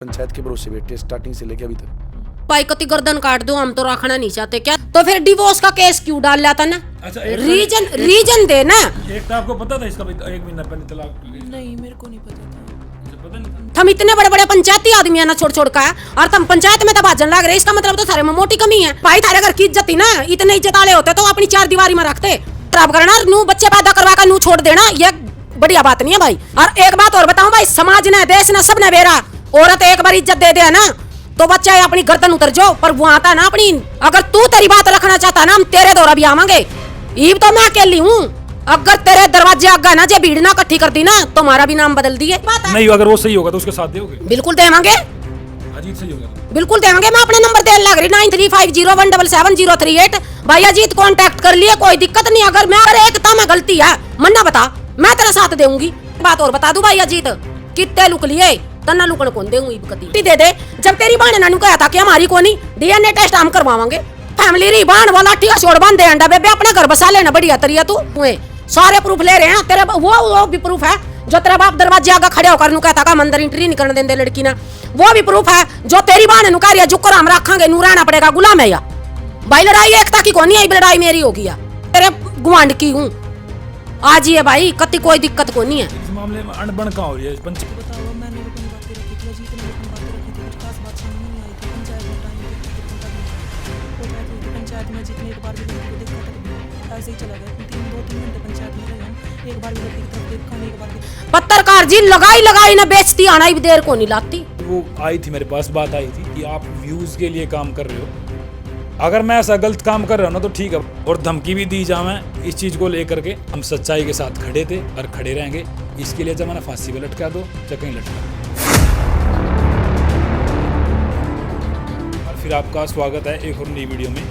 पंचायत के भरोसे बैठे स्टार्टिंग से लेके अभी तक। भाई कति गर्दन काट दो, हम तो रखना नहीं चाहते क्या? तो फिर डिवोर्स का केस क्यों डाल लेता ना? अच्छा, रीजन दे ना। एक तो आपको पता था इसका भी, 1 महीना पहले तलाक? नहीं, मेरे को नहीं पता था। पता नहीं था? हम इतने बड़े बड़े पंचायती आदमी है ना, छोड़ छोड़ का, और तुम पंचायत में तो भाजन लग रहे, इसका मतलब तो थारे में मोटी कमी है। भाई थारे घर की इज्जत थी ना, इतने इज्जत वाले होते तो अपनी 4 दीवारी में रखते। खराब करना, नू बच्चे पैदा करवा कर नू छोड़ देना, ये बढ़िया बात नहीं है भाई। और एक बात और बताऊं भाई, समाज ने, देश ने, सबने बेरा, औरत एक बार इज्जत दे दे ना तो बच्चा अपनी गर्दन उतर जाओ, पर वो आता ना अपनी, अगर तू तेरी बात रखना चाहता ना, हम तेरे दौरा भी आवांगे। ईब तो मैं अकेली हूँ, अगर तेरे दरवाजे आगा ना जे भीड़ ना इकट्ठी कर दी ना तो हमारा भी नाम बदल दिए। नहीं, अगर वो सही होगा तो उसके साथ दोगे? बिल्कुल देवांगे, अजीत सही होगा तो? बिल्कुल देवांगे। मैं अपने नंबर दे लग रही 9350177038। भाई अजीत कांटेक्ट कर लिए, कोई दिक्कत नहीं। अगर मैं एकता में गलती है मन्ना बता, मैं तेरा साथ दूंगी। बात और बता दूं भाई अजीत, कितने लुक लिए तना लुकन कौन देऊंगी कति दे दे। जब तेरी बहन ने कहा था कि हमारी कोनी डीएनए टेस्ट हम करवावांगे, फैमिली री बहन वाला टिया छोड़ बांध दे अंडा बेबे, अपने घर बसा लेना बढ़िया तरिया। तू सारे प्रूफ ले रहे हैं तेरे, वो भी प्रूफ है जो तेरा बाप दरवाजे आगे खड़े होकर कहता का अंदर एंट्री नहीं करने देंगे लड़की ना, वो भी प्रूफ है। जो तेरी बहन कह रही है जुकर हम रखांगे, नू रहना पड़ेगा गुलाम है या भाई। लड़ाई एकता की कोनी आई, लड़ाई मेरी होगी या तेरे गुआंढ की हूँ आज ही है भाई, कति कोई दिक्कत को नहीं है। इस मामले में अनबन कहाँ हो रही है? बताओ, मैंने भी अपनी बातें रखी थी, अजीत ने भी अपनी बातें रखी थी, कुछ खास बात समझ नहीं आई थी। पंचायत में टाइम पंचायत में जितने एक बार भी लड़की को देखा था ऐसे ही चला गया। 2-3 घंटे पंचायत में रहे हम, एक बार भी लड़की की तरफ देखा नहीं, एक बार भी। पत्रकार जी लगाई ना बेचती, आना ही देर को नहीं लाती। वो आई थी मेरे पास, बात आई थी कि आप व्यूज के लिए काम कर रहे हो, अगर मैं ऐसा गलत काम कर रहा हूँ ना तो ठीक है, और धमकी भी दी जा मैं इस चीज़ को लेकर के। हम सच्चाई के साथ खड़े थे और खड़े रहेंगे, इसके लिए चाहे मैंने फांसी पे लटका दो चाहे कहीं लटका। और फिर आपका स्वागत है एक और नई वीडियो में।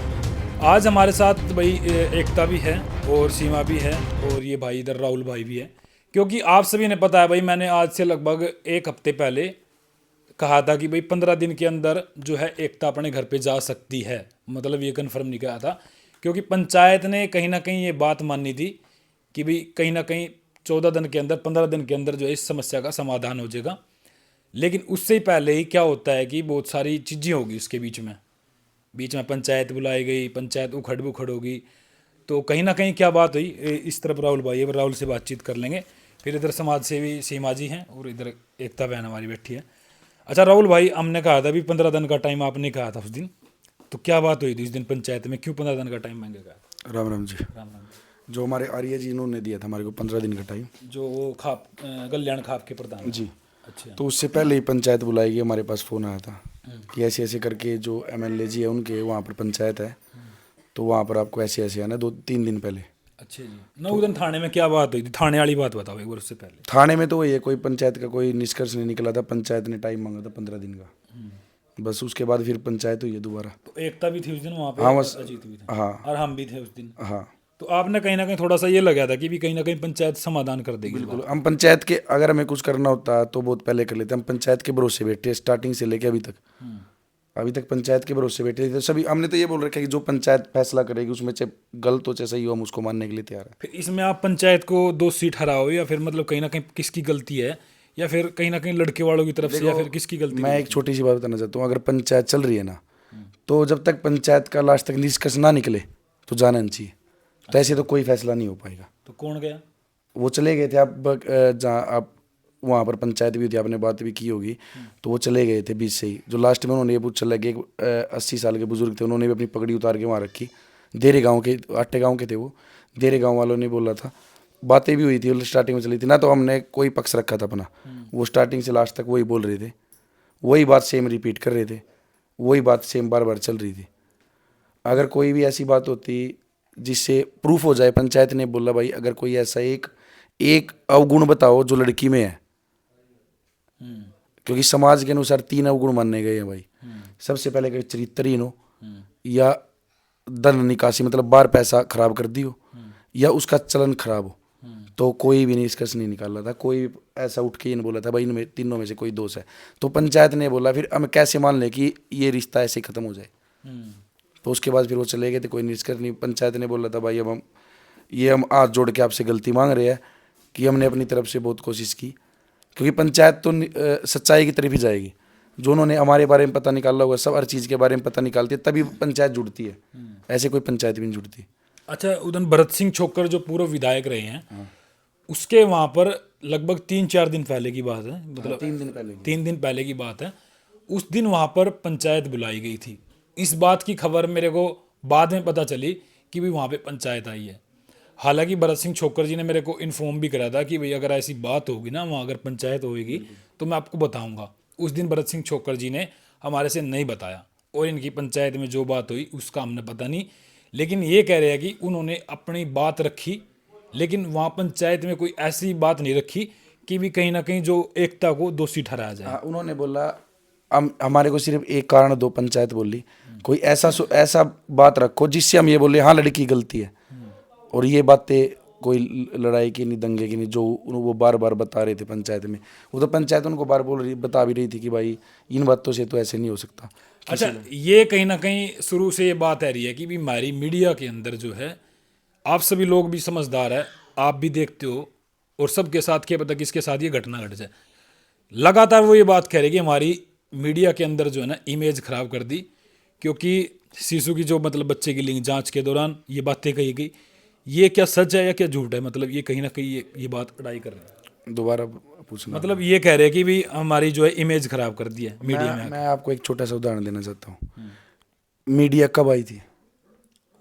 आज हमारे साथ भाई एकता भी है और सीमा भी है, और ये भाई इधर राहुल भाई भी है। क्योंकि आप सभी ने पता है भाई, मैंने आज से लगभग 1 हफ्ते पहले कहा था कि भाई 15 दिन के अंदर जो है एकता अपने घर पे जा सकती है, मतलब ये कंफर्म नहीं कहा था, क्योंकि पंचायत ने कहीं ना कहीं ये बात मानी थी कि भाई कहीं ना कहीं 14 दिन के अंदर, 15 दिन के अंदर जो है इस समस्या का समाधान हो जाएगा। लेकिन उससे ही पहले ही क्या होता है कि बहुत सारी चीज़ें होगी उसके बीच में पंचायत बुलाई गई, पंचायत उखड़ बुखड़ होगी। तो कहीं ना कहीं क्या बात हुई, इस तरफ राहुल भाई है, राहुल से बातचीत कर लेंगे। फिर इधर समाज सेवी सीमा जी हैं और इधर एकता बहन हमारी बैठी है। अच्छा राहुल भाई, हमने कहा था भी 15 दिन का टाइम आपने कहा था उस दिन, तो क्या बात हुई थी उस दिन पंचायत में, क्यों 15 दिन का टाइम मांगे? कहा राम राम जी। राम राम। जो हमारे आर्य जी इन्होंने दिया था हमारे को 15 दिन का टाइम, जो वो खाप कल्याण खाप के प्रधान जी। अच्छा। तो उससे पहले ही पंचायत बुलाई गई, हमारे पास फ़ोन आया था कि ऐसे ऐसे करके जो MLA जी है उनके वहाँ पर पंचायत है, तो वहाँ पर आपको ऐसे ऐसे आना 2-3 दिन पहले। अच्छा जी। ना उधर थाने में क्या बात हुई थी? थाने वाली बात बताओ एक बार, उससे पहले। थाने में तो वही है, कोई पंचायत का कोई निष्कर्ष नहीं निकला था। पंचायत ने टाइम मांगा था 15 दिन का, बस उसके बाद फिर पंचायत हुई है दोबारा। तो एकता भी थी उस दिन वहाँ पे? हाँ बस, अजीत भी था। हाँ और हम भी थे उस दिन। हाँ तो आपने कहीं ना कहीं थोड़ा सा ये लगा था कि भी कहीं ना कहीं पंचायत समाधान कर देगी। बिल्कुल। हम पंचायत के, अगर हमें कुछ करना होता तो बहुत पहले कर लेते। हम पंचायत के भरोसे बैठे स्टार्टिंग से लेके अभी तक पंचायत के भरोसे बैठे थे सभी। हमने तो ये बोल रखा है कि जो पंचायत फैसला करेगी उसमें चाहे गलत हो चाहे सही हो, हम उसको मानने के लिए तैयार है। फिर इसमें आप पंचायत को दोषी ठहराओ, या फिर मतलब कहीं ना कहीं किसकी गलती है, या फिर कहीं ना कहीं लड़के वालों की तरफ से, या फिर किसकी गलती? मैं एक छोटी सी बात बताना चाहता हूँ। अगर पंचायत चल रही है ना, तो जब तक पंचायत का लास्ट तक निष्कर्ष ना निकले तो जाना नहीं चाहिए। तो ऐसे तो कोई फैसला नहीं हो पाएगा। तो कौन गया? वो चले गए थे। आप जहाँ आप वहाँ पर पंचायत भी थी, आपने बात भी की होगी, तो वो चले गए थे बीच से ही। जो लास्ट में उन्होंने ये पूछ चला कि 80 साल के बुजुर्ग थे, उन्होंने भी अपनी पगड़ी उतार के वहाँ रखी। देरे गाँव के, आटे गाँव के थे वो, देरे गाँव वालों ने बोला था, बातें भी हुई थी स्टार्टिंग में चली थी ना, तो हमने कोई पक्ष रखा था अपना। वो स्टार्टिंग से लास्ट तक वही बोल रहे थे, वही बात सेम रिपीट कर रहे थे, वही बात सेम बार बार चल रही थी। अगर कोई भी ऐसी बात होती जिससे प्रूफ हो जाए, पंचायत ने बोला भाई अगर कोई ऐसा एक अवगुण बताओ जो लड़की में है, क्योंकि समाज के अनुसार 3 अवगुण माने गए हैं भाई। सबसे पहले कि चरित्रहीन हो, या धन निकासी मतलब बाहर पैसा खराब कर दी हो, या उसका चलन खराब हो, तो कोई भी निष्कर्ष नहीं निकाला था। कोई भी ऐसा उठ के ये नहीं बोला था भाई इनमें तीनों में से कोई दोष है। तो पंचायत ने बोला फिर हम कैसे मान लें कि ये रिश्ता ऐसे खत्म हो जाए। तो उसके बाद फिर वो चले गए थे, कोई निष्कर्ष नहीं। पंचायत ने बोला था भाई अब हम हाथ जोड़ के आपसे गलती मांग रहे हैं कि हमने अपनी तरफ से बहुत कोशिश की, क्योंकि पंचायत तो सच्चाई की तरफ ही जाएगी। जो उन्होंने हमारे बारे में पता निकाला होगा, सब हर चीज़ के बारे में पता निकालते तभी पंचायत जुड़ती है, ऐसे कोई पंचायत भी नहीं जुड़ती। अच्छा, उधर भरत सिंह छोक्कर जो पूर्व विधायक रहे हैं, उसके वहाँ पर लगभग 3-4 दिन पहले की बात है, मतलब 3 दिन पहले की बात है, उस दिन वहाँ पर पंचायत बुलाई गई थी। इस बात की खबर मेरे को बाद में पता चली कि भी वहाँ पे पंचायत आई है। हालांकि भरत सिंह छोक्कर जी ने मेरे को इन्फॉर्म भी करा था कि भाई अगर ऐसी बात होगी ना, वहाँ अगर पंचायत होगी तो मैं आपको बताऊंगा। उस दिन भरत सिंह छोक्कर जी ने हमारे से नहीं बताया, और इनकी पंचायत में जो बात हुई उसका हमने पता नहीं, लेकिन ये कह रहे हैं कि उन्होंने अपनी बात रखी, लेकिन वहाँ पंचायत में कोई ऐसी बात नहीं रखी कि भी कहीं ना कहीं जो एकता को दोषी ठहराया जाए। उन्होंने बोला हमारे को सिर्फ एक कारण दो, पंचायत बोली कोई ऐसा बात रखो जिससे हम ये बोले हाँ लड़की की गलती है, और ये बातें कोई लड़ाई की नहीं, दंगे की नहीं, जो वो बार बार बता रहे थे पंचायत में। वो तो पंचायत उनको बार बता भी रही थी कि भाई इन बातों से तो ऐसे नहीं हो सकता। अच्छा, ये कहीं ना कहीं शुरू से ये बात आ रही है कि भी हमारी मीडिया के अंदर जो है, आप सभी लोग भी समझदार है, आप भी देखते हो, और सबके साथ क्या पता किसके साथ ये घटना घट जाए। लगातार वो ये बात कह रहे कि हमारी मीडिया के अंदर जो है ना इमेज खराब कर दी, क्योंकि शिशु की जो मतलब बच्चे की लिंग जांच के दौरान ये बातें कही गई। ये क्या सच है या क्या झूठ है? मतलब ये कहीं ना कहीं ये बात अड़ाई कर रहे हैं। दोबारा पूछना। मतलब ये कह रहे हैं कि भी हमारी जो है इमेज खराब कर दी है मीडिया में। मैं आपको एक छोटा सा उदाहरण देना चाहता हूँ। मीडिया कब आई थी?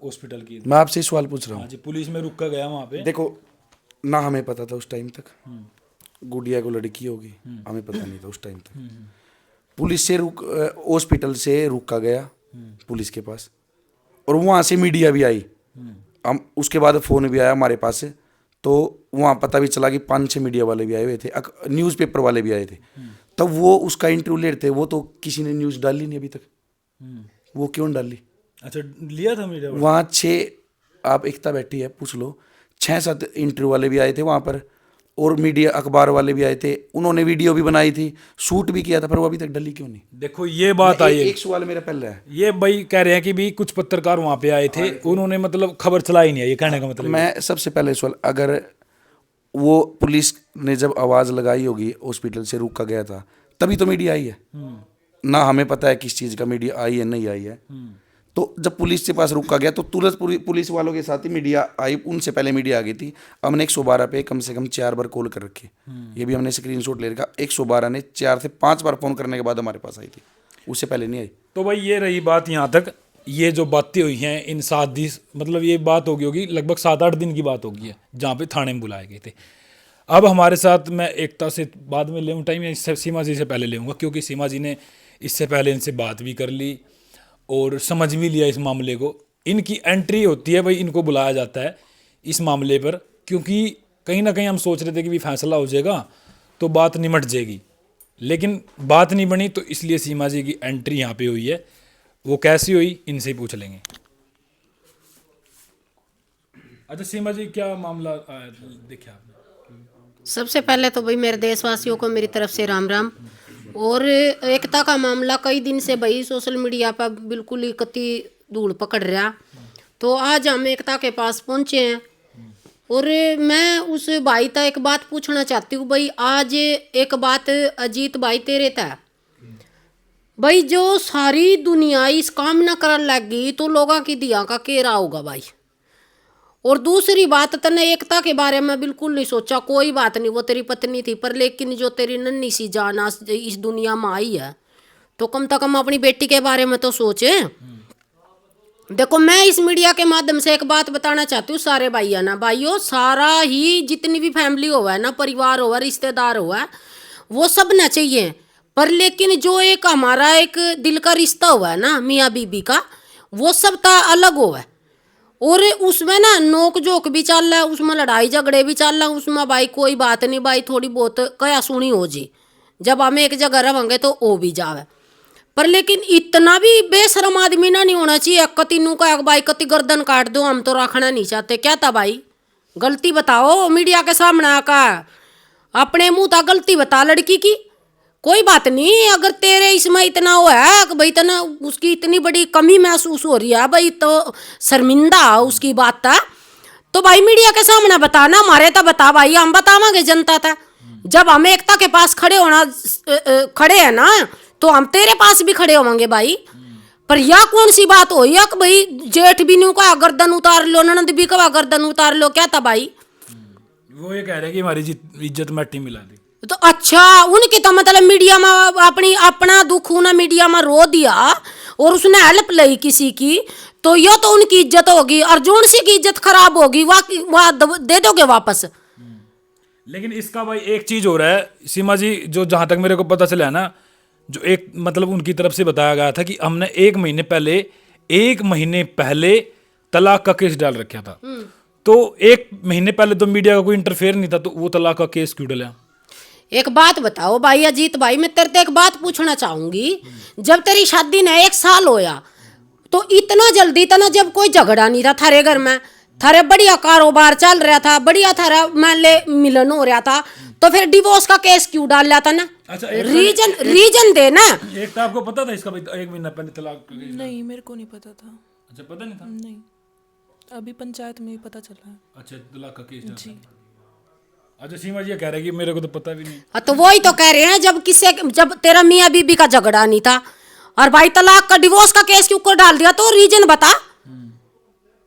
हॉस्पिटल की। मैं आपसे सवाल पूछ रहा हूँ। हाँ जी, पुलिस में रुक कर गया वहाँ पे। देखो ना, हमें पता था उस टाइम तक गुड़िया को लड़की होगी, हमें पता नहीं था उस टाइम तक। पुलिस से हॉस्पिटल से रुका गया पुलिस के पास, और वहाँ से मीडिया भी आई। हम उसके बाद फ़ोन भी आया हमारे पास, तो वहाँ पता भी चला कि 5-6 मीडिया वाले भी आए हुए थे, न्यूज़पेपर वाले भी आए थे। तब वो उसका इंटरव्यू ले रहे थे। वो तो किसी ने न्यूज़ डाली नहीं अभी तक, वो क्यों डाली? अच्छा, लिया था मीडिया वहाँ 6, आप एकता बैठी है पूछ लो, 6-7 इंटरव्यू वाले भी आए थे वहाँ पर, और मीडिया अखबार वाले भी आए थे। उन्होंने वीडियो भी बनाई थी, शूट भी किया था, पर वो अभी तक डली क्यों नहीं? देखो ये बात आई है। एक सवाल मेरा पहले है, ये भाई कह रहे हैं कि भी कुछ पत्रकार वहाँ पे आए थे, उन्होंने मतलब खबर चलाई नहीं है, ये कहने का मतलब। मैं सबसे पहले सवाल, अगर वो पुलिस ने जब आवाज़ लगाई होगी हॉस्पिटल से रोका गया था, तभी तो मीडिया आई है ना। हमें पता है किस चीज़ का मीडिया आई है नहीं आई है। तो जब पुलिस के पास रुका गया तो तुरंत पुलिस वालों के साथ ही मीडिया आई। उनसे पहले मीडिया आ गई थी। हमने 112 पे कम से कम 4 बार कॉल कर रखी, ये भी हमने स्क्रीनशॉट ले रखा। 112 ने 4 से 5 बार फ़ोन करने के बाद हमारे पास आई थी, उससे पहले नहीं आई। तो भाई ये रही बात यहाँ तक। ये जो बातें हुई हैं इन 7 दिन, मतलब ये बात होगी होगी लगभग 7-8 दिन की बात होगी है, जहाँ पे थाने में बुलाए गए थे। अब हमारे साथ मैं एकता से बाद में लेऊँ टाइम, या सीमा जी से पहले लेऊँगा, क्योंकि सीमा जी ने इससे पहले इनसे बात भी कर ली और समझ भी लिया इस मामले को। इनकी एंट्री होती है भाई, इनको बुलाया जाता है इस मामले पर, क्योंकि कहीं ना कहीं हम सोच रहे थे कि भी फैसला हो जाएगा तो बात निमट जाएगी, लेकिन बात नहीं बनी। तो इसलिए सीमा जी की एंट्री यहाँ पे हुई है। वो कैसी हुई इनसे ही पूछ लेंगे। अच्छा सीमा जी, क्या मामला देखा आपने? सबसे पहले तो भाई मेरे देशवासियों को मेरी तरफ से राम राम। और एकता का मामला कई दिन से भाई सोशल मीडिया पर बिल्कुल ही कति धूल पकड़ रहा, तो आज हम एकता के पास पहुंचे हैं। और मैं उस भाई तक एक बात पूछना चाहती हूँ भाई। आज एक बात अजीत भाई तेरे था भाई, जो सारी दुनिया इस काम ना करने लगी तो लोगों की दिया का केरा होगा भाई। और दूसरी बात, तने एकता के बारे में बिल्कुल नहीं सोचा, कोई बात नहीं, वो तेरी पत्नी थी, पर लेकिन जो तेरी नन्ही सी जान इस दुनिया में आई है, तो कम से कम अपनी बेटी के बारे में तो सोचे। देखो मैं इस मीडिया के माध्यम से एक बात बताना चाहती हूँ सारे भाइयों ना, भाइयों सारा ही जितनी भी फैमिली हुआ है ना, परिवार हुआ, रिश्तेदार हुआ, वो सब ना चाहिए, पर लेकिन जो एक हमारा एक दिल का रिश्ता हुआ है ना मियाँ बीबी का, वो सब था अलग हुआ है। और उसमें ना नोक जोक भी चल रहा है, उसमें लड़ाई झगड़े भी चल रहा है, उसमें भाई कोई बात नहीं भाई, थोड़ी बहुत कया सुनी हो जी, जब हम एक जगह रहेंगे तो वो भी जावे। पर लेकिन इतना भी बेशरम आदमी ना नहीं होना चाहिए कति नू का भाई कति गर्दन काट दो, हम तो रखना नहीं चाहते। क्या था भाई, गलती बताओ मीडिया के सामने आकर, अपने मुंह था गलती बता लड़की की। कोई बात नहीं, अगर तेरे इसमें इतना वो है कि भाई तना उसकी इतनी बड़ी कमी महसूस हो रही है भाई, तो शर्मिंदा उसकी बात था, तो भाई मीडिया के सामने बताना, हमारे तो बता भाई, हम बतावांगे जनता था। जब हम एकता के पास खड़े है ना, तो हम तेरे पास भी खड़े होंगे भाई। पर यह कौन सी बात हो या कि भाई जेठ भी न्यू का गर्दन उतार लो, ननद भी का गर्दन उतार लो, क्या था भाई? वो ये कह रहे हैं कि हमारी इज्जत मिट्टी मिला दी। तो अच्छा, उनकी तो मतलब मीडिया में अपना दुख उन्हें मीडिया में रो दिया और उसने हेल्प ली किसी की, तो यह तो उनकी इज्जत होगी। और जोन सी की इज्जत खराब होगी वह दे दोगे वापस। लेकिन इसका भाई एक चीज हो रहा है सीमा जी, जो जहां तक मेरे को पता चला है ना, जो एक मतलब उनकी तरफ से बताया गया था कि हमने एक महीने पहले तलाक का केस डाल रखा था। तो एक महीने पहले तो मीडिया का कोई इंटरफेयर नहीं था, तो वो तलाक का केस क्यों डाला? एक बात बताओ भाई अजीत भाई, मैं तेरे से एक बात पूछना चाहूंगी। जब तेरी शादी ने 1 साल होया, तो इतना जल्दी तना जब कोई झगड़ा नहीं था थारे घर में, थारे बढ़िया कारोबार चल रहा था, बढ़िया थारा मान ले मिलन हो रहा था, तो फिर डिवोर्स का केस क्यों डाल लिया था ना? अच्छा, रीजन दे ना। एक तो आपको पता था इसका भाई 1 महीना पहले तलाक का केस? नहीं, मेरे को नहीं पता था। अच्छा, पता नहीं था? नहीं, अभी पंचायत में ही पता चला है। अच्छा, तलाक का केस जी। अच्छा, सीमा जी कह रहे हैं कि मेरे को तो पता भी नहीं। तो वही तो कह रहे हैं, जब तेरा मियाँ बीबी का झगड़ा नहीं था और भाई तलाक का डिवोर्स का केस क्यों डाल दिया, तो रीजन बता।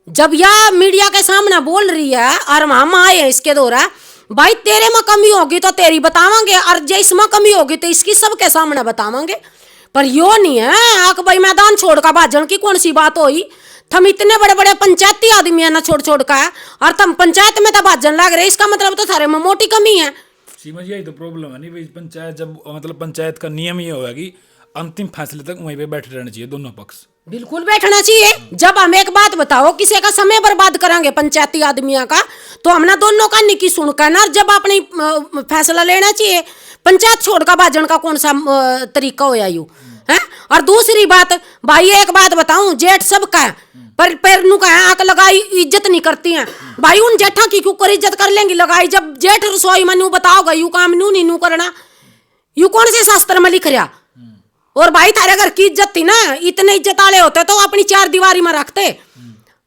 जब यह मीडिया के सामने बोल रही है और हम आए हैं इसके दौरा, भाई तेरे में कमी होगी तो तेरी बतावांगे, और जो इसमें कमी होगी तो इसकी सबके सामने बतावांगे। पर यो नहीं है आक भाई मैदान छोड़ का भाजन की कौन सी बात हुई? थम इतने बड़े बड़े पंचायती आदमी है ना, छोड़ का है, और तुम पंचायत में तो भाजन लग रहे, इसका मतलब तो थारे में मोटी कमी है। सीमा जी, यही तो प्रॉब्लम है नहीं भाई, पंचायत जब मतलब पंचायत का नियम ये होगा कि अंतिम फैसले तक वहीं पे बैठे रहना चाहिए दोनों पक्ष। बिल्कुल बैठना चाहिए। जब हम एक बात बताओ, किसी का समय बर्बाद करेंगे पंचायती आदमियों का, तो हमने दोनों का निकी सुनकर ना जब अपनी फैसला लेना चाहिए। पंचायत छोड़ का भाजन का कौन सा तरीका होया यू है? और दूसरी बात भाई, एक बात बताऊं, जेठ सबका है, पर पैरनू का है, आक लगाई इज्जत नहीं करती हैं भाई। उन जेठा की क्यों कर इज्जत कर लेंगी लगाई? जब जेठ रसोई में नू बताओगा यू काम नू नहीं नू करना, यू कौन से शास्त्र में लिख रहा? और भाई थारे घर की इज्जत थी ना, इतने इज्जत वाले होते तो अपनी 4 दीवारी में रखते।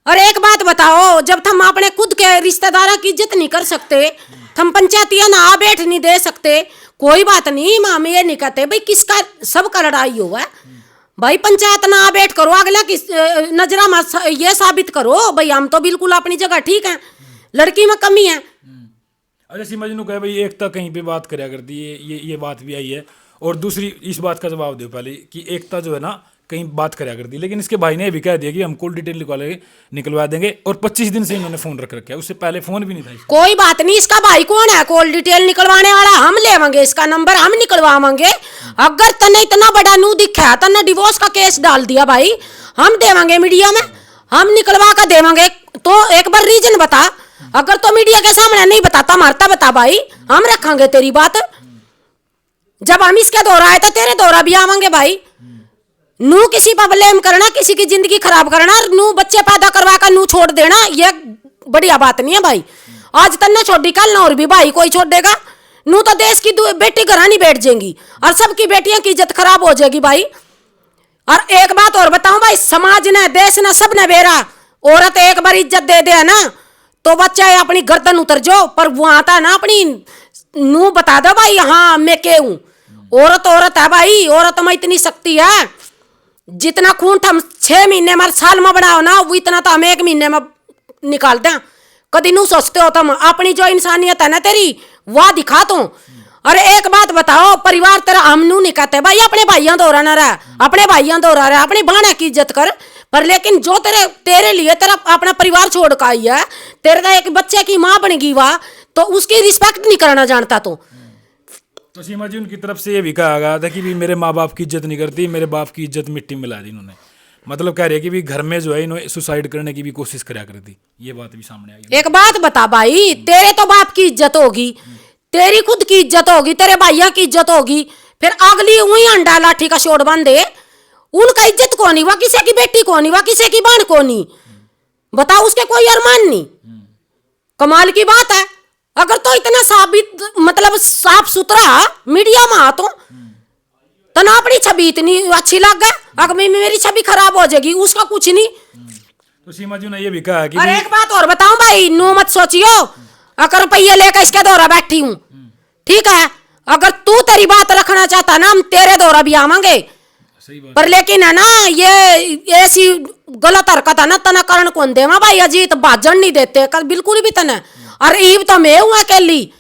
और एक बात बताओ, जब थम अपने खुद के रिश्तेदारों की इज्जत नहीं कर सकते, थम पंचायतिया ना बैठ नहीं दे सकते, कोई बात नहीं, हम ये नहीं कहते भाई किसका सबका लड़ाई हुआ है भाई। पंचायत ना बैठ करो, अगला की नजरा में ये साबित करो भाई हम तो बिल्कुल अपनी जगह ठीक है, लड़की में कमी है। अच्छा, सीमा जी ने कहा भाई एकता कहीं पे बात करया करती है, ये बात भी आई है। और दूसरी इस बात का जवाब दो पहले कि एकता जो है ना कहीं बात करया करती है, लेकिन इसके भाई ने भी कह दिया कि हम कॉल डिटेल निकलवा देंगे, और 25 दिन से इन्होंने फोन रख रखा है, उससे पहले फोन भी नहीं था इसका। कोई बात नहीं, इसका भाई कौन है कॉल डिटेल निकलवाने वाला? हम लेवांगे इसका नंबर, हम निकलवावांगे। अगर तने इतना बड़ा नू दिखा, तने डिवोर्स का केस डाल दिया भाई, हम देवांगे मीडिया में, हम निकलवा कर देवांगे। तो एक बार रीजन बता, अगर तो मीडिया के सामने नहीं बताता मारता बता भाई, हम रखेंगे तेरी बात। जब हम इसके दौरा आए तो तेरे दौरा भी आवांगे भाई। नू किसी पर ब्लेम करना, किसी की जिंदगी खराब करना, नू बच्चे पैदा करवा कर नू छोड़ देना, ये बढ़िया बात नहीं है भाई। आज तन्ने छोड़ी, कल ना और भी भाई कोई छोड़ देगा। नू तो देश की बेटी घर नहीं बैठ जाएंगी और सबकी बेटियों की इज्जत खराब हो जाएगी भाई। और एक बात और बताऊं भाई, समाज ने, देश ने, सब ने बेरा, औरत एक बार इज्जत दे दे ना तो बच्चा अपनी गर्दन उतर जाओ, पर वो आता ना अपनी नू बता दो भाई हाँ मैं के हूं। औरत है भाई, औरत में इतनी शक्ति है, जितना खून हम 6 महीने में साल में बढ़ाओ ना, वो इतना तो हम 1 महीने में निकाल दें। कभी नू सोचते हो तुम अपनी जो इंसानियत है ना तेरी, वह दिखा तो। और एक बात बताओ, परिवार तेरा हम नू नहीं कहते भाई, अपने भाइयों दौरा ना रहा, अपने भाइयों दौरा रहा, अपनी बहन की इज्जत कर। पर लेकिन जो तेरे लिए तेरा अपना परिवार छोड़ कर आई है, तेरे एक बच्चे की माँ बन गई वाह, तो उसकी रिस्पेक्ट नहीं करना जानता। तो सीमा जी उनकी तरफ से ये भी कहा गया था कि भी मेरे माँ बाप की इज्जत नहीं करती, मेरे बाप की इज्जत मिट्टी में मिला दी इन्होंने। मतलब कह रहे कि भी घर में जो है इन्होंने सुसाइड करने की भी कोशिश करा करती, ये बात भी सामने आई। एक बात बता भाई, तेरे तो बाप की इज्जत होगी, तेरी खुद की इज्जत होगी, तेरे भाइयों की इज्जत होगी, फिर अगली वही अंडा लाठी का शोर बांधे, उनका इज्जत कौन, वह किसी की बेटी कौन, वह किसी की बहन कौन, बताओ, उसके कोई अरमान नहीं। कमाल की बात है। अगर तो इतना साबित मतलब साफ सुथरा मीडिया में आ तो तना अपनी छवि इतनी अच्छी लग गई, अगर मेरी छवि खराब हो जाएगी, उसका कुछ नहीं। तो सीमा जी ने ये भी कहा कि और एक बात और बताऊं भाई, नो मत सोचियो अगर रुपये लेकर इसके दौरा बैठी हूं, ठीक है, अगर तू तेरी बात रखना चाहता ना हम तेरे द्वारा भी आवांगे, सही बात। पर लेकिन है ना ये ऐसी गलत हरकत है ना तना कारण कौन देवा भाई अजीत भाजन नहीं देते कल बिल्कुल भी तना। और ईब तो मैं हूं अकेली,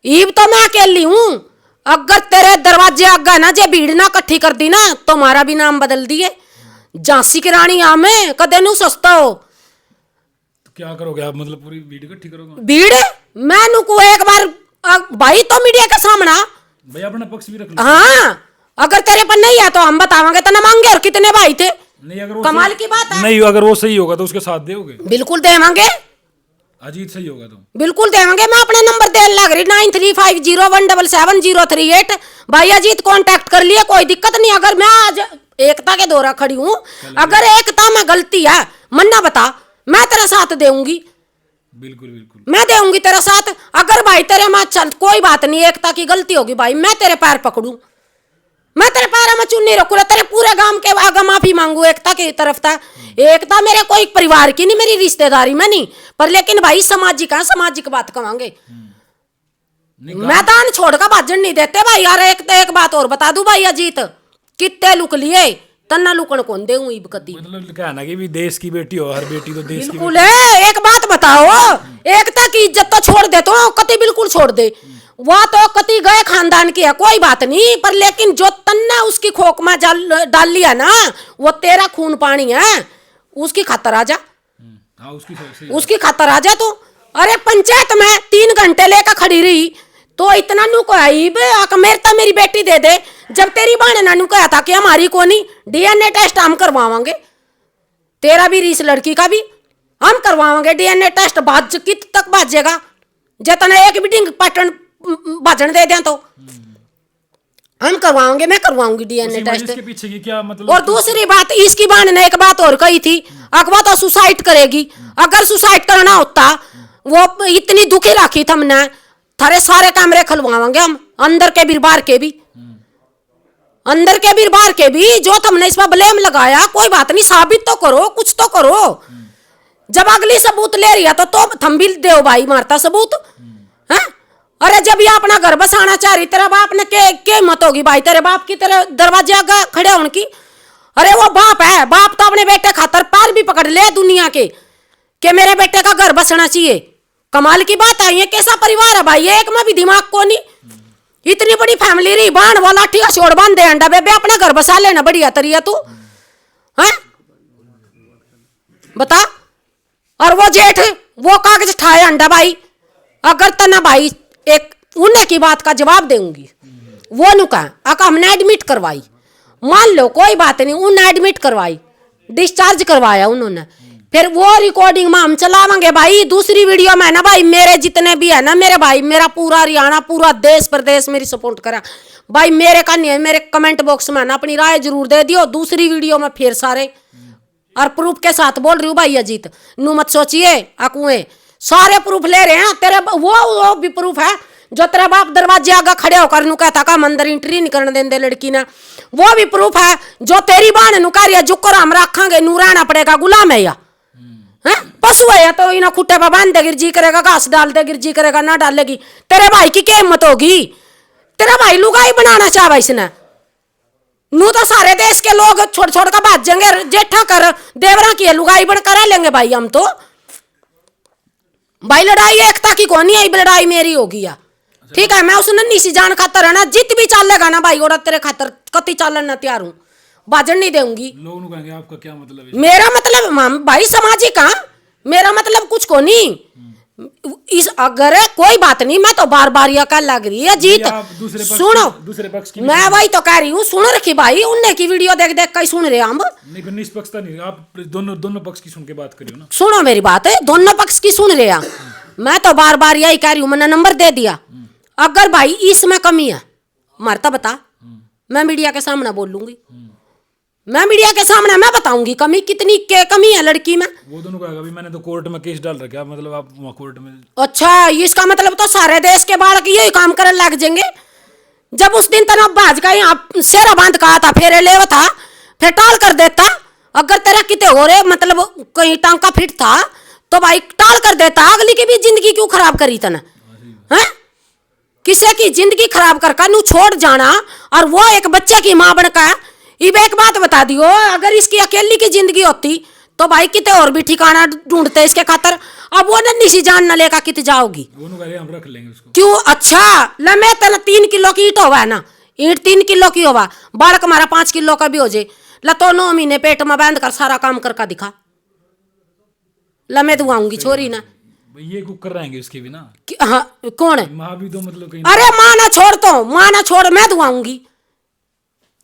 ईब तो मैं अकेली हूं। अगर तेरे दरवाजे आगे ना जे भीड़ ना इकट्ठी कर दी ना तो हमारा भी नाम बदल दिए, झांसी की रानी आ में कदे नू सस्ता हो। तो क्या करोगे आप, मतलब पूरी भीड़ इकट्ठी करोगे? भीड़ मैं नुको एक बार भाई तो मीडिया के सामना भाई अपना पक्ष भी रख लो। हाँ अगर तेरे पर नहीं है तो हम बतावांगे तना मांगे और कितने भाई थे। नहीं अगर वो कमाल की बात है। नहीं अगर वो सही होगा तो उसके साथ दोगे? बिल्कुल देवांगे, अजीत सही होगा तो बिल्कुल देवांगे। मैं अपना नंबर देने लग रही 9350177038। भाई अजीत कांटेक्ट कर लिए, कोई दिक्कत नहीं। अगर मैं आज एकता के दौरा खड़ी हूँ, अगर एकता में गलती है मन्ना बता, मैं तेरा साथ देऊंगी, बिल्कुल बिल्कुल मैं देऊंगी तेरा साथ। अगर भाई तेरे में चल कोई बात नहीं, एकता की गलती होगी भाई मैं तेरे पैर पकड़ू, मैं तेरे पैर में चुन्नी रखू, तेरे पूरे गांव के आगे माफी मांगू एकता की तरफ था। एकता मेरे कोई परिवार की नहीं, मेरी रिश्तेदारी में नहीं, पर लेकिन भाई सामाजिक है, सामाजिक बात कमांगे। मैदान छोड़ कर भाजन नहीं देते भाई। यार एक बात और बता दूं भाई अजीत, कितने लुक लिए तन्ना लुकन कौन देऊं ईब कदी। मतलब क्या है ना कि भी देश की बेटी हो, हर बेटी तो देश की बिल्कुल है। एक बात बताओ, एकता की इज्जत तो छोड़ दे, तो कति बिल्कुल छोड़ दे, वह तो कति गए खानदान की है, कोई बात नहीं, पर लेकिन जो तन्ना उसकी खोक में डाल लिया ना, वो तेरा खून पानी है, उसकी खातर आ जा। हाँ उसकी खातर आ जा तू। अरे पंचायत में 3 घंटे लेकर खड़ी रही तो इतना नू को मेरी बेटी दे दे। जब तेरी बहन नानू कहा था कि हमारी को नहीं, डीएनए टेस्ट हम करवावांगे, तेरा भी रीस लड़की का भी हम करवावांगे डीएनए टेस्ट। भाज कित तक भाजेगा जितना एक मीटिंग पैटर्न भाजन दे दें तो हम करवाएंगे, मैं करवाऊंगी डीएनए टेस्ट। इसके पीछे की क्या मतलब? और दूसरी बात, इसकी बहन ने एक बात और कही थी, अगवा तो सुसाइड करेगी। अगर सुसाइड करना होता, वो इतनी दुखी रखी था हमने, थारे सारे कैमरे खुलवाएंगे हम, अंदर के भी बाहर के भी, अंदर के भी बाहर के भी। जो तुमने इस पर ब्लेम लगाया, कोई बात नहीं, साबित तो करो, कुछ तो करो। जब अगली सबूत ले रही है तो थम भी दो भाई, मारता सबूत है। अरे जब ये अपना घर बसाना चाह रही, तेरा बाप ने के हिम्मत होगी भाई तेरे बाप की तेरे दरवाजे आगे खड़े होने की? अरे वो बाप है, बाप तो अपने बेटे खातर पैर भी पकड़ ले दुनिया के कि मेरे बेटे का घर बसना चाहिए। कमाल की बात है, ये कैसा परिवार है भाई, एक में भी दिमाग को नहीं। इतनी बड़ी फैमिली रही, बाण वाला लाठी छोड़ बांध दे अंडा, बेबे अपना घर बसा लेना बढ़िया तरिया तू है बता। और वो जेठ वो कागज ठाए अंडा भाई, अगर तना भाई एक उन्हें की बात का जवाब दूंगी, वो नुका अका हमने एडमिट करवाई, मान लो कोई बात नहीं, उन्हें एडमिट करवाई, डिस्चार्ज करवाया उन्होंने, फिर वो रिकॉर्डिंग में हम चलावांगे भाई। दूसरी वीडियो में ना भाई मेरे जितने भी है ना मेरे भाई, मेरा पूरा हरियाणा पूरा देश प्रदेश मेरी सपोर्ट करा भाई। मेरे का नहीं है, मेरे कमेंट बॉक्स में ना अपनी राय जरूर दे दियो। दूसरी वीडियो में फिर सारे और प्रूफ के साथ बोल रही हूँ भाई अजीत, नू मत सोचिए अकुए, सारे प्रूफ ले रहे हैं तेरे। वो भी प्रूफ है जो तेरा बाप दरवाजे आगे खड़े होकर नु कहता का अंदर एंट्री नहीं करने देंदे लड़की ने, वो भी प्रूफ है। जो तेरी बहन नु कह रही है जुकर हम रखांगे, नू रहना पड़ेगा, गुलाम है या पशु है या तो इन्हें खुट्टे पर बांध दे, गिरजी करेगा, घास डाल दे, गिरजी करेगा, ना डालेगी। तेरे भाई की क्या हिम्मत होगी? तेरा भाई लुगाई बनाना चाहा इसने, नू तो सारे देश के लोग छोड़ छोड़ कर भाग जाएंगे, जेठा कर देवरा की लुगाई बन करा लेंगे भाई हम तो। भाई लड़ाई एकता की कौन नहीं आई, लड़ाई मेरी होगी या ठीक है। मैं उस नन्ही सी जान खातर है ना, जित भी चलेगा ना भाई और तेरे खातर कति चालन ना तैयार हूं, बाजन नहीं दूंगी। लोग कहेंगे आपका क्या मतलब है? मेरा मतलब भाई सामाजिक, हाँ मेरा मतलब कुछ को नहीं। इस अगर कोई बात नहीं, मैं तो बार बार यह कह लग रही है जीत सुनो, दूसरे पक्ष की मैं वही तो कह रही हूँ, सुन रखी भाई, उनने की वीडियो देख देख कर सुन रहे हम। नहीं निष्पक्षता नहीं, आप दोनों पक्ष की सुन के बात करियो ना। सुनो मेरी बात है, दोनों पक्ष की सुन रहे हैं। मैं तो बार बार यही कह रही हूँ, मैंने नंबर दे दिया। अगर भाई इसमें कमी है मारता बता, मैं मीडिया के सामने बोलूंगी, मैं मीडिया के सामने मैं बताऊंगी कमी कितनी के कमी है लड़की में। वो दोनों कहेगा अभी मैंने तो कोर्ट में केस डाल रखा, मतलब आप वहाँ कोर्ट में। अच्छा, इसका मतलब तो सारे देश के बालक यही काम करने लग जाएंगे। जब उस दिन तना बाज का यहाँ शेरा बांध कहा था, फेरे ले था, फिर टाल कर देता। अगर तेरा किते हो रहे मतलब कहीं टांका फिट था तो भाई टाल कर देता, अगली की भी जिंदगी क्यों खराब करी तना है? किसी की जिंदगी खराब करके नू छोड़ जाना, और वो एक बच्चे की माँ बनकर। इब एक बात बता दियो, अगर इसकी अकेली की जिंदगी होती तो भाई किते और भी ठिकाना ढूंढते इसके खातर। अब वो नन्ही सी जान न लेकर कित जाओगी, वो नु हम रख लेंगे उसको। क्यों? अच्छा लमे तन 3 किलो की ईट होवा है ना, ईट 3 किलो की होवा, बालक हमारा 5 किलो का भी हो जाए, ला तो 9 महीने पेट में बांध कर सारा काम करके दिखा, लमे दुआऊंगी छोरी ना। ये कुकर रहेंगे उसके भी ना। हाँ कौन है? माँ भी तो मतलब कहीं अरे माँ ना छोड़, तो माँ ना छोड़, मैं दुआऊंगी।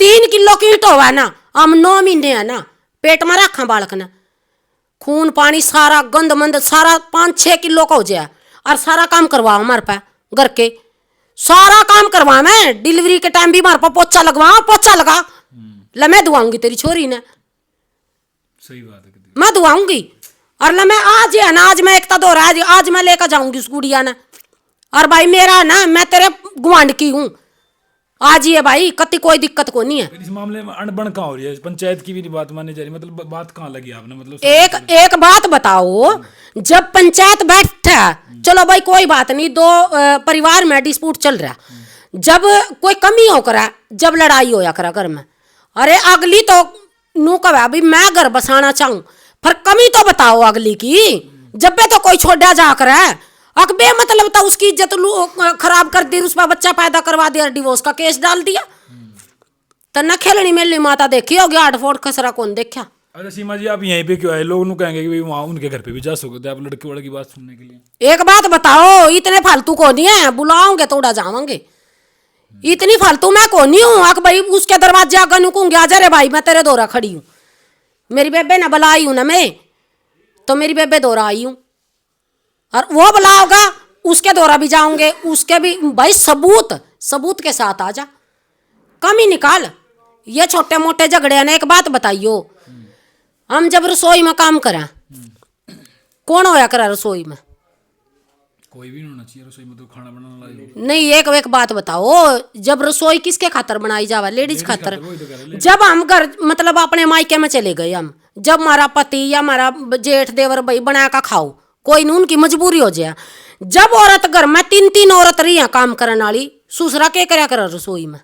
3 किलो की ईट होवा ना, हम 9 महीने है ना पेट में रखा बालक ने, खून पानी सारा गंद मंद सारा 5-6 किलो का हो जाए, और सारा काम करवा हमारे पे घर के, सारा काम करवा, मैं डिलीवरी के टाइम भी हमारे पे पोछा लगवा, पोछा लगा, ले मैं दुआऊंगी तेरी छोरी ने, सही बात है। मैं दुआऊंगी। और ले मैं आज है ना, आज मैं एकता दो रहा, आज मैं लेकर जाऊंगी उस गुड़िया ने। और भाई मेरा ना, मैं तेरे गुआंढ की हूँ, आज ही है भाई, कति कोई दिक्कत को नहीं है। इस मामले में अनबन कहाँ हो रही है? पंचायत की भी नहीं बात मानी जा रही, मतलब बात कहाँ लगी आपने? मतलब एक बात बताओ, जब पंचायत बैठा, चलो भाई कोई बात नहीं, 2 परिवार में डिस्प्यूट चल रहा, जब कोई कमी हो करा, जब लड़ाई होया करा घर में, अरे अगली तो नू कहा अभी मैं घर बसाना चाहूं, पर कमी तो बताओ अगली की, जब भी तो कोई छोड़ा जा कर है, अकबे मतलब तो उसकी इज्जत खराब कर दी, उस पर बच्चा पैदा करवा दिया, डिवोर्स का केस डाल दिया, तो न खेलनी मेली माता देखी होगी, 8 फुट खसरा कौन देखा। अच्छा सीमा जी, आप यहीं पे क्यों आए? लोग नु कहेंगे कि भाई वहाँ उनके घर पे भी जा सकते आप लड़की वाले की बात सुनने के लिए। एक बात बताओ, इतने फालतू को नहीं है, बुलाओगे तो उड़ा जाओगे, इतनी फालतू मैं को नहीं हूँ। अक भाई उसके दरवाजे आगे नुकूंगी, आ जा रे भाई मैं तेरे दौरा खड़ी हूँ, मेरी बेबे ना बुलाई हूँ ना मैं, तो मेरी बेबे दौरा आई हूँ, और वो बुलाओगा उसके दौरा भी जाओगे, उसके भी भाई सबूत के साथ आ जा, कमी निकाल। ये छोटे मोटे झगड़े ने, एक बात बताइयो, हम जब रसोई में काम करें, कौन होया करा रसोई में? कोई भी नहीं होना चाहिए रसोई में, तो खाना बनाना लायक नहीं, एक बात बताओ, जब रसोई किसके खातर बनाई जावा? लेडीज खातर। जब हम घर मतलब अपने मायके में चले गए, हम जब हमारा पति या हमारा जेठ देवर भाई बना का खाओ, कोई नहीं, उनकी मजबूरी हो जाए। जब औरत घर में 3 औरत रही है काम करने वाली, ससुरा के करया करा रसोई में?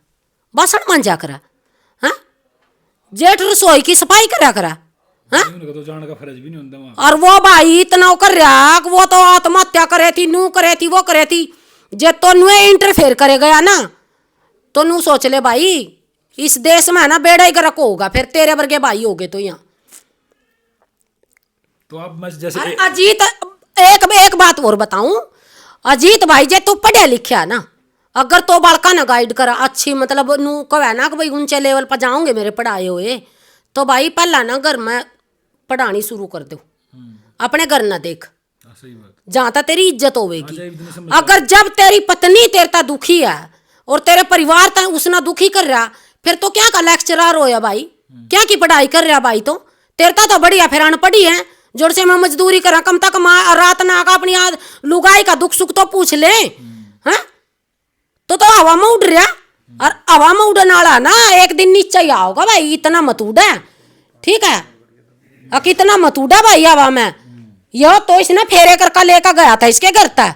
बासन मांजा करा, हाँ? जेठ रसोई की सफाई करया करा, हाँ? तो जाने का फर्ज भी नहीं होता वहाँ। और वो भाई इतना कर रहा, वो तो आत्महत्या करे थी, नू करे थी, वो करे थी, जे तो नुए इंटरफेयर करे गया ना, तो नू सोच ले भाई, इस देश में है ना बेड़ा ही गर्क होगा, फिर तेरे वर्गे भाई हो गए तो यहाँ। तो आप मैं जैसे अजीत, एक बात और बताऊं, अजीत भाई जे तू पढ़िया लिखा ना, अगर तो बालका ना गाइड करा अच्छी, मतलब नू कहे ना कि भाई ऊंचे लेवल पर जाओगे मेरे पढ़ाए हुए, तो भाई पहला ना घर में पढ़ानी शुरू कर दो, अपने घर ना देख, सही बात, जहां तक तेरी इज्जत होगी। इतनी समझ अगर जब तेरी पत्नी तेरे ता दुखी है और तेरे परिवार ता उसना दुखी कर रहा, फिर तो क्या का लेक्चरर होया भाई, क्या की पढ़ाई कर रहा भाई? तो तेरे ता तो बढ़िया, फिर अनपढ़ी है, जोर से मैं मजदूरी करा, कम तक रात ना आका अपनी लुगाई का दुख सुख तो पूछ ले, हैं? तो हवा में उड़ रहा, और हवा में उड़ने वाला ना एक दिन नीचे ही आओगा भाई, इतना मत उड़ा, ठीक है? कितना मत उड़ा भाई हवा में, यह तो इसने फेरे करके लेकर गया था इसके घर तक।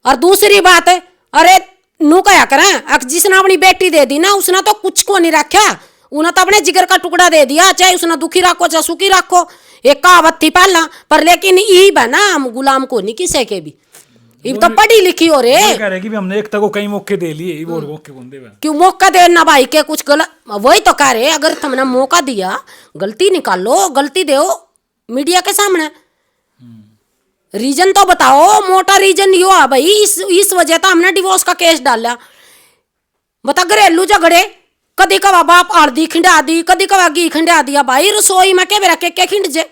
और दूसरी बात, अरे नू क्या करें, जिसने अपनी बेटी दे दी ना, उसने तो कुछ को नहीं रखा, उन्हें तो अपने जिगर का टुकड़ा दे दिया, चाहे उसने दुखी रखो चाहे सुखी रखो, एक कहावत थी पहला, पर लेकिन ई बना हम गुलाम को नहीं किसी के भी, ये तो पढ़ी लिखी हो रे। कह रहे कि हमने एकता को कई मौके दे लिए, वो मौके कौन देगा? क्यों मौका देना भाई के कुछ गलत, वही तो कह रहे, अगर तुमने मौका दिया, गलती निकालो, गलती दो मीडिया के सामने, रीजन तो बताओ, मोटा रीजन यो है भाई, इस वजह तो हमने डिवोर्स का केस डाला। बता घरेलू झगड़े, कदी कवा बाप आरदी खिंडा दी, कदी कवा घी खिंडा दिया भाई, रसोई में के बेरा के खिंड जे,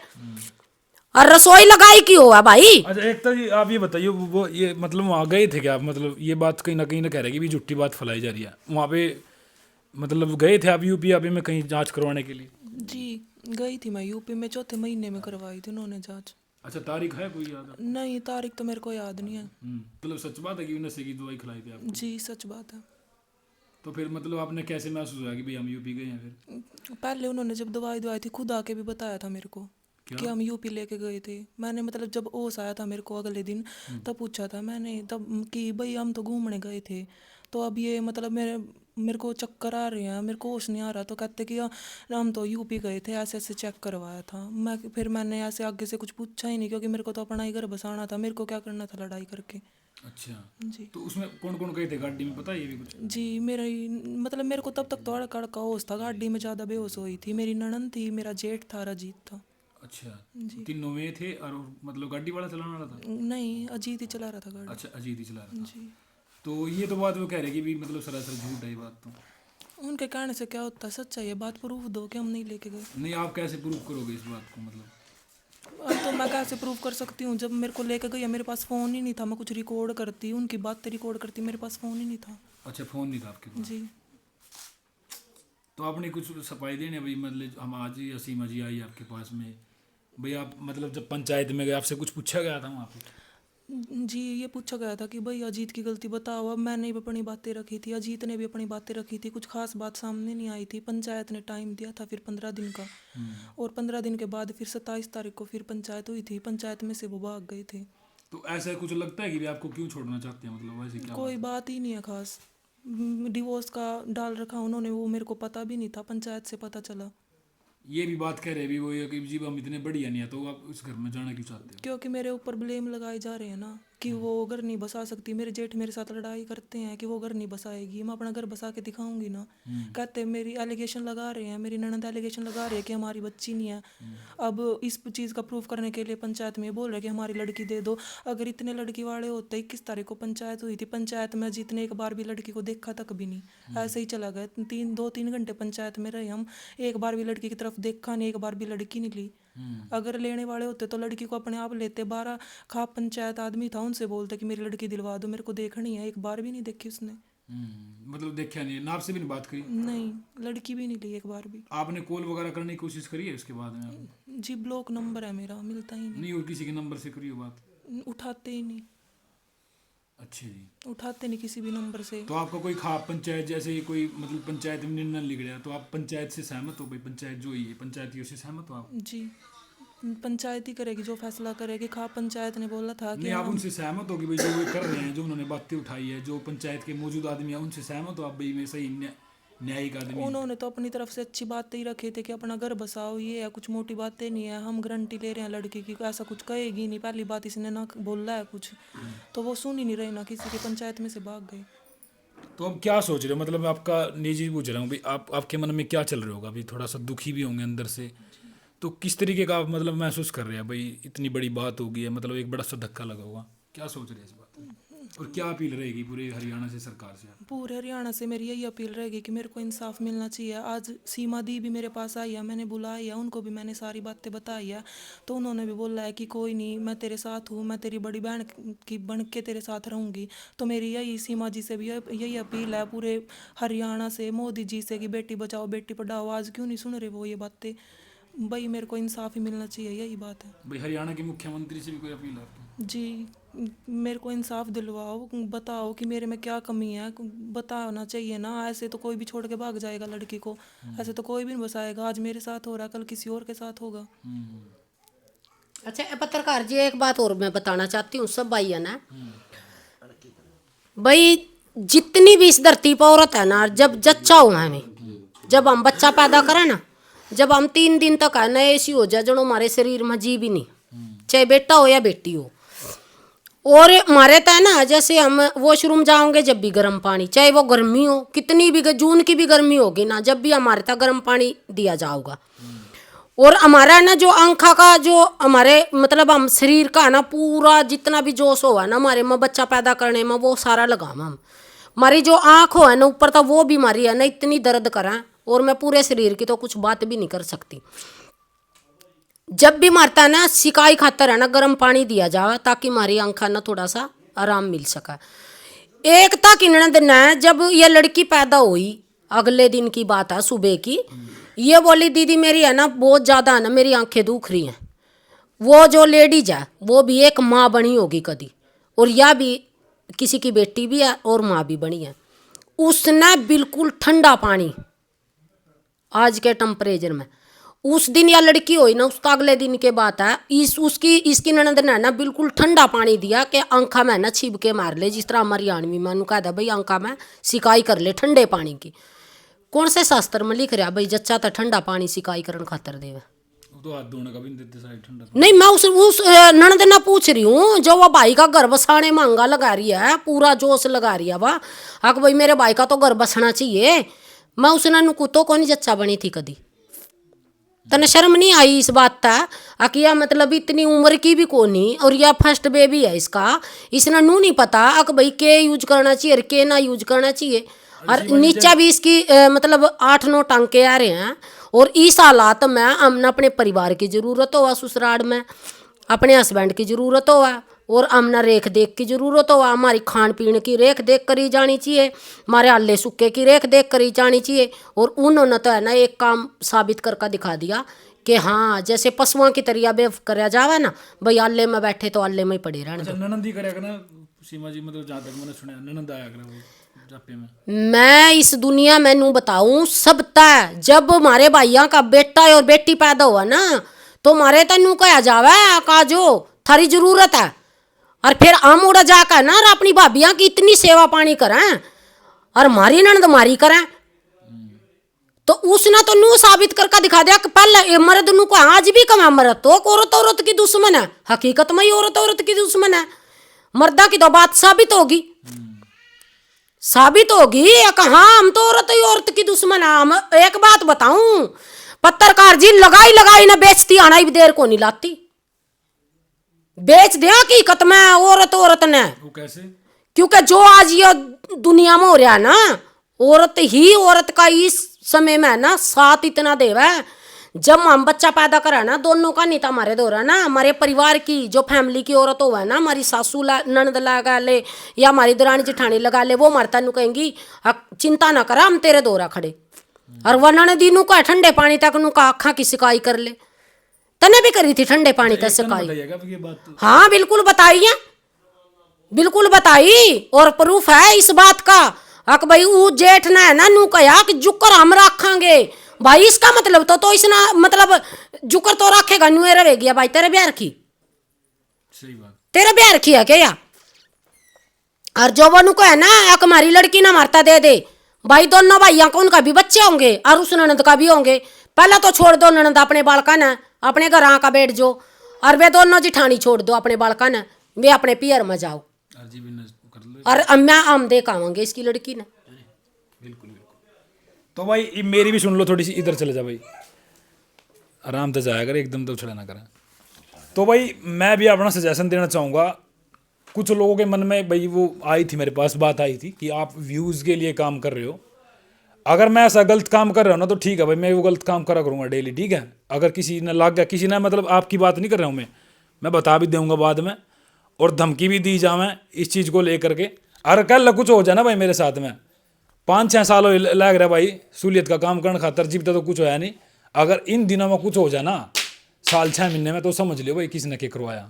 और रसोई लगाई क्यों हुआ भाई? अच्छा एकता जी आप ये बताइए, वो ये मतलब वहाँ गए थे क्या आप? मतलब ये बात कहीं ना कह रहे कि भी झूठी बात फैलाई जा रही है, वहाँ पे मतलब गए थे आप यूपी में कहीं जांच करवाने के लिए? जी गई थी मैं यूपी में, 4थे महीने में करवाई थी उन्होंने जांच। अच्छा तारीख है कोई याद? नहीं तारीख तो मेरे को याद नहीं है। मतलब सच बात है कि नशे की दवाई खिलाई थी आपको? जी सच बात है। तो फिर मतलब आपने कैसे महसूस हुआ कि भाई हम यूपी गए हैं? फिर पहले उन्होंने जब दवाई दवाई थी खुद आके भी बताया था मेरे को। कि हम यूपी लेके गए थे। मैंने मतलब जब ओस आया था मेरे को अगले दिन, तब पूछा था मैंने तब कि भाई हम तो घूमने गए थे, तो अब ये मतलब मेरे को चक्कर आ रहे हैं, मेरे को होश नहीं आ रहा। तो कहते कि हम तो यूपी गए थे, ऐसे ऐसे चेक करवाया था। फिर मैंने ऐसे आगे से कुछ पूछा ही नहीं, क्योंकि मेरे को तो अपना ही घर बसाना था, मेरे को क्या करना था लड़ाई करके। अच्छा, जी तो उसमें कौन कौन गए थे गाड़ी में, पता है ये भी कुछ? जी मतलब मेरे को तब तक तो अड़का अड़का होश था, गाड़ी में ज़्यादा बेहोश हुई थी। मेरी ननद थी, मेरा जेठ था, अजीत था। अच्छा, तीनों में थे और मतलब गाड़ी वाला चलाने वाला था? नहीं, अजीत ही चला रहा था गाड़ी। अच्छा, अजीत ही चला रहा था। जी तो ये तो बात वो कह रहे कि भी मतलब सरासर झूठ है ये बात तो। उनके कहने से क्या होता है, सच्चाई है, बात प्रूफ दो कि हम नहीं लेके गए। नहीं, आप कैसे प्रूव करोगे इस बात को मतलब? अब तो मैं कैसे प्रूव कर सकती हूँ, जब मेरे को लेके गई, मेरे पास फ़ोन ही नहीं था। मैं कुछ रिकॉर्ड करती, उनकी बातें रिकॉर्ड करती, मेरे पास फ़ोन ही नहीं था। अच्छा, फ़ोन नहीं था आपके पास? जी तो आपने कुछ सफाई देने भाई, मतलब हम आज ही असीमा जी आई आपके पास में भाई, आप मतलब जब पंचायत में गए आपसे कुछ पूछा गया था वहाँ पे? जी, ये पूछा गया था कि भाई अजीत की गलती बताओ। अब मैंने भी अपनी बातें रखी थी, अजीत ने भी अपनी बातें रखी थी, कुछ खास बात सामने नहीं आई थी। पंचायत ने टाइम दिया था फिर 15 दिन का, और 15 दिन के बाद फिर 27 तारीख को फिर पंचायत हुई थी। पंचायत में से वो भाग गए थे। तो ऐसा कुछ लगता है कि भी आपको क्यों छोड़ना चाहते हैं, मतलब वैसे क्या कोई बात ही नहीं है खास। डिवोर्स का डाल रखा उन्होंने, वो मेरे को पता भी नहीं था, पंचायत से पता चला। ये भी बात कह रहे भी वो ये कि जी हम इतने बढ़िया नहीं है, तो आप उस घर में जाना क्यों चाहते हो? क्योंकि मेरे ऊपर ब्लेम लगाए जा रहे हैं ना, कि वो घर नहीं बसा सकती। मेरे जेठ मेरे साथ लड़ाई करते हैं कि वो घर नहीं बसाएगी, मैं अपना घर बसा के दिखाऊंगी ना। कहते मेरी एलिगेशन लगा रहे हैं, मेरी ननद एलिगेशन लगा रही है कि हमारी बच्ची नहीं है। अब इस चीज़ का प्रूफ करने के लिए पंचायत में बोल रहे हैं कि हमारी लड़की दे दो। अगर इतने लड़की वाले होते, 21 तारीख को पंचायत हुई थी, पंचायत में जितने एक बार भी लड़की को देखा तक भी नहीं, ऐसे ही चला गया। 2-3 घंटे पंचायत में रहे हम, एक बार भी लड़की की तरफ देखा नहीं, एक बार भी लड़की नहीं ली। अगर लेने वाले होते तो लड़की को अपने आप लेते। 12 खाप पंचायत आदमी था, उनसे बोलते कि मेरी लड़की दिलवा दो, मेरे को देखनी है। एक बार भी नहीं देखी उसने। मतलब देखा नहीं, ना आपसे भी नहीं बात करी? नहीं, लड़की भी नहीं ली एक बार भी। आपने कॉल वगैरह करने की कोशिश करी है उसके बाद में आपने? जी ब्लॉक नंबर है मेरा, मिलता ही नहीं, और किसी के नंबर से करी हो बात? नहीं, उठाते ही नहीं, अच्छा जी। उठाते नहीं किसी भी नंबर से। तो आपका कोई खाप पंचायत जैसे ही कोई मतलब पंचायत में निर्णय लिख गया, तो आप पंचायत से सहमत हो भाई? पंचायत जो ही है पंचायतियों से सहमत हो आप? जी, पंचायत ही करेगी जो फैसला करेगी। खाप पंचायत ने बोला था कि नहीं, आप उनसे सहमत हो कि भाई जो वो कर रहे हैं, जो उन्होंने बातें उठाई है, जो पंचायत के मौजूद आदमी है, उनसे सहमत हो आप भाई में सही न्यायिक आदमी है? उन्होंने तो अपनी तरफ से अच्छी बातें ही रखे थे कि अपना घर बसाओ, ये है, कुछ मोटी बातें नहीं है। हम गारंटी ले रहे हैं लड़की की, ऐसा कुछ कहेगी नहीं। पहली बात इसने ना बोला है कुछ, तो वो सुन ही नहीं रहे ना किसी की, पंचायत में से भाग गए। तो अब क्या सोच रहे हो, मतलब आपका निजी पूछ रहा हूँ भाई, आपके मन में क्या चल रहा होगा? अभी थोड़ा सा दुखी भी होंगे अंदर से, तो किस तरीके का आप मतलब महसूस कर रहे हैं भाई? इतनी बड़ी बात होगी है, मतलब एक बड़ा सा धक्का लगा होगा, क्या सोच रहे हैं इस बात में? और क्या अपील रहेगी पूरे हरियाणा से, सरकार से? पूरे हरियाणा से मेरी यही अपील रहेगी कि मेरे को इंसाफ मिलना चाहिए। आज सीमा दी भी मेरे पास आई है, मैंने बुलाई है, उनको भी मैंने सारी बातें बताई है, तो उन्होंने भी बोला है कि कोई नहीं, मैं तेरे साथ हूँ, मैं तेरी बड़ी बहन की बन के तेरे साथ रहूँगी। तो मेरी यही सीमा जी से भी यही अपील है, पूरे हरियाणा से, मोदी जी से, कि बेटी बचाओ बेटी पढ़ाओ। आज क्यों नहीं सुन रहे वो ये बातें? भाई मेरे को इंसाफ ही मिलना चाहिए, यही बात है। भाई हरियाणा के मुख्यमंत्री से भी कोई अपील है आपकी? जी, मेरे को इंसाफ दिलवाओ, बताओ कि मेरे में क्या कमी है, बताना चाहिए ना। ऐसे तो कोई भी छोड़ के भाग जाएगा लड़की को, ऐसे तो कोई भी नहीं बसाएगा। आज मेरे साथ हो रहा, कल किसी और के साथ होगा। अच्छा पत्रकार जी, एक बात और मैं बताना चाहती हूँ सब भाई है ना भाई, जितनी भी इस धरती पर औरत है ना, जब जच्चा हुआ हमें, जब हम बच्चा पैदा करें ना, जब हम 3 दिन तक है ना ऐसी हो जाए जो हमारे शरीर में जी भी नहीं, चाहे बेटा हो या बेटी हो। और हमारे तो है ना, जैसे हम वॉशरूम जाओगे जब भी गर्म पानी, चाहे वो गर्मी हो, कितनी भी जून की भी गर्मी होगी ना, जब भी हमारे तक गर्म पानी दिया जाओगा। और हमारा ना जो आंखा का जो हमारे मतलब हम शरीर का है ना, पूरा जितना भी जोश हो है ना हमारे में बच्चा पैदा करने में, वो सारा लगाम हम। हमारी जो आँख हो है ना ऊपर तक, वो बीमारी है ना इतनी दर्द करें, और मैं पूरे शरीर की तो कुछ बात भी नहीं कर सकती। जब भी मारता है ना, सिकाई खातर है ना गर्म पानी दिया जाए, ताकि हमारी आंखा ना थोड़ा सा आराम मिल सका। एक तक दिन है, जब ये लड़की पैदा हुई, अगले दिन की बात है, सुबह की, ये बोली दीदी मेरी है ना बहुत ज़्यादा है ना, मेरी आंखें दुख रही हैं। वो जो लेडीज है वो भी एक माँ बनी होगी कभी, और या भी किसी की बेटी भी है और माँ भी बनी है। उसने बिल्कुल ठंडा पानी आज के टेम्परेचर में, उस दिन या लड़की हुई ना, उसका अगले दिन के बात है, इसकी ननद ने ना बिल्कुल ठंडा पानी दिया कि आंखा में ना छिप के मार ले, जिस तरह हमारी आनवी मानू कहा था भाई आंखा में सिकाई कर ले ठंडे पानी की। कौन से शास्त्र में लिख रहा भाई जच्चा तो ठंडा पानी सिकाई करन खातर देवे? तो हाथ धोने का भी नहीं देते साइड ठंडा। नहीं, मैं उस ननद ना पूछ रही हूँ जो वो भाई का घर बसाने मांगा लगा रही है, पूरा जोश लगा रही है वह, हक भाई मेरे भाई का तो घर बसना चाहिए। मैं उस ननू को तो कौन जच्चा बनी थी कदी? तने शर्म नहीं आई इस बात का? अकिया मतलब इतनी उम्र की भी कोनी और यह फर्स्ट बेबी है इसका, इसने नू नहीं पता अक भाई के यूज करना चाहिए और के ना यूज करना चाहिए। और नीचा भी इसकी मतलब 8-9 टांके आ रहे हैं। और इस हालात में हमने अपने परिवार की जरूरत हो, ससुराल में अपने हस्बैंड की जरूरत हो, और हमने रेख देख की जरूरत हो, हमारी खान पीन की रेख देख करी जानी चाहिए, हमारे आले सुक्के की रेख देख करी जानी चाहिए। और उन्होंने तो है ना एक काम साबित करके दिखा दिया कि हाँ जैसे पशुओं की तरह बेव कराया जावे ना भाई, आले में बैठे तो आले में ही पड़े रहने। अच्छा, ननद ही करे ना सीमा जी, मतलब जहाँ तक मैंने सुना ननद आया करे वो जापे में। मैं इस दुनिया में नू बताऊं सब तय, जब हमारे भाइयों का बेटा और बेटी पैदा हुआ ना तो हमारे तनू कहा जावे काजो थारी जरूरत है, और फिर हम उड़ा जाकर ना अपनी भाभियां की इतनी सेवा पानी करें और हमारी ननद मारी करें। तो उसने तो नू साबित करके दिखा दिया कि पहले मर्द नू को आज भी कमा, मर्द तो औरत औरत की दुश्मन है, हकीकत में ही औरत औरत की दुश्मन है। मर्दा की तो बात साबित होगी, साबित होगी हाँ हम तो औरत ही औरत की दुश्मन है। हम एक बात बताऊं, पत्रकार जी लगाई लगाई ना बेचती आना भी देर को नहीं लाती, बेच दे हकीकत में औरत औरत ने। वो कैसे? क्योंकि जो आज ये दुनिया में हो रहा है ना, औरत ही औरत का इस समय में ना साथ इतना देवा। जब हम बच्चा पैदा करा ना दोनों का नहीं था हमारे दौरा ना, हमारे परिवार की जो फैमिली की औरत हो ना, हमारी सासू ननद लगा ले या हमारी दरानी जिठानी लगा ले, वो हमारे तनु कहेंगी चिंता ना करा हम तेरे दौरा खड़े। और वह ननदी नू का ठंडे पानी तक नू का आँखा की सिकाई कर ले, तने भी करी थी ठंडे पानी का सिकाई। हाँ बिल्कुल बताइए, बिल्कुल बताई, और प्रूफ है इस बात का। अक भाई वो जेठ ने ना नू कहा कि जुकर हम रखांगे भाई, इसका मतलब तो इसना मतलब जुकर तो रखेगा नुए रहेगी भाई, तेरे ब्याह रखी, सही बात, तेरे ब्याह रखी है क्या? और जो वो नुको है ना एक हमारी लड़की ना मारता दे दे भाई, दोनों भाइयों को उनका भी बच्चे होंगे और उस ननद का भी होंगे। पहले तो छोड़ दो ननद अपने बालका ने अपने घर आका बैठ जो, और वे दोनों जिठानी छोड़ दो अपने बालका ने, वे अपने पियर में जाओ, और मैं हम देख आवांगे इसकी लड़की ने। बिल्कुल बिल्कुल। तो भाई मेरी भी सुन लो थोड़ी सी, इधर चले जा भाई, आराम से जाया कर, एकदम तो छड़ा ना करें। तो भाई मैं भी अपना सजेशन देना चाहूँगा। कुछ लोगों के मन में भाई वो आई थी, मेरे पास बात आई थी कि आप व्यूज़ के लिए काम कर रहे हो। अगर मैं ऐसा गलत काम कर रहा हूँ ना तो ठीक है भाई, मैं वो गलत काम करा करूँगा डेली, ठीक है। अगर किसी ने लग गया, किसी ने मतलब आपकी बात नहीं कर रहा हूँ मैं बता भी दूँगा बाद में, और धमकी भी दी जाए इस चीज़ को लेकर के। अगर कल कुछ हो जाए ना भाई मेरे साथ में, 5-6 साल लग रहा भाई सूलियत का काम करने खातर, जीवता तो कुछ होया नहीं। अगर इन दिनों में कुछ हो जाए ना साल 6 महीने में, तो समझ लियो भाई किसी ने क्या करवाया,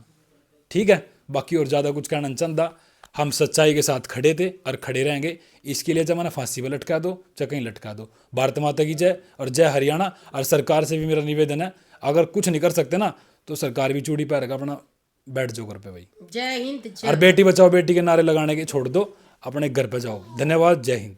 ठीक है। बाकी और ज़्यादा कुछ कहना नहीं चाहता, हम सच्चाई के साथ खड़े थे और खड़े रहेंगे। इसके लिए चाहे मैंने फांसी पर लटका दो चाहे कहीं लटका दो। भारत माता की जय और जय हरियाणा। और सरकार से भी मेरा निवेदन है, अगर कुछ नहीं कर सकते ना तो सरकार भी चूड़ी पैर का अपना बैठ जाओ घर पे भाई। जय हिंद। और बेटी बचाओ बेटी के नारे लगाने के छोड़ दो, अपने घर पे जाओ। धन्यवाद, जय हिंद।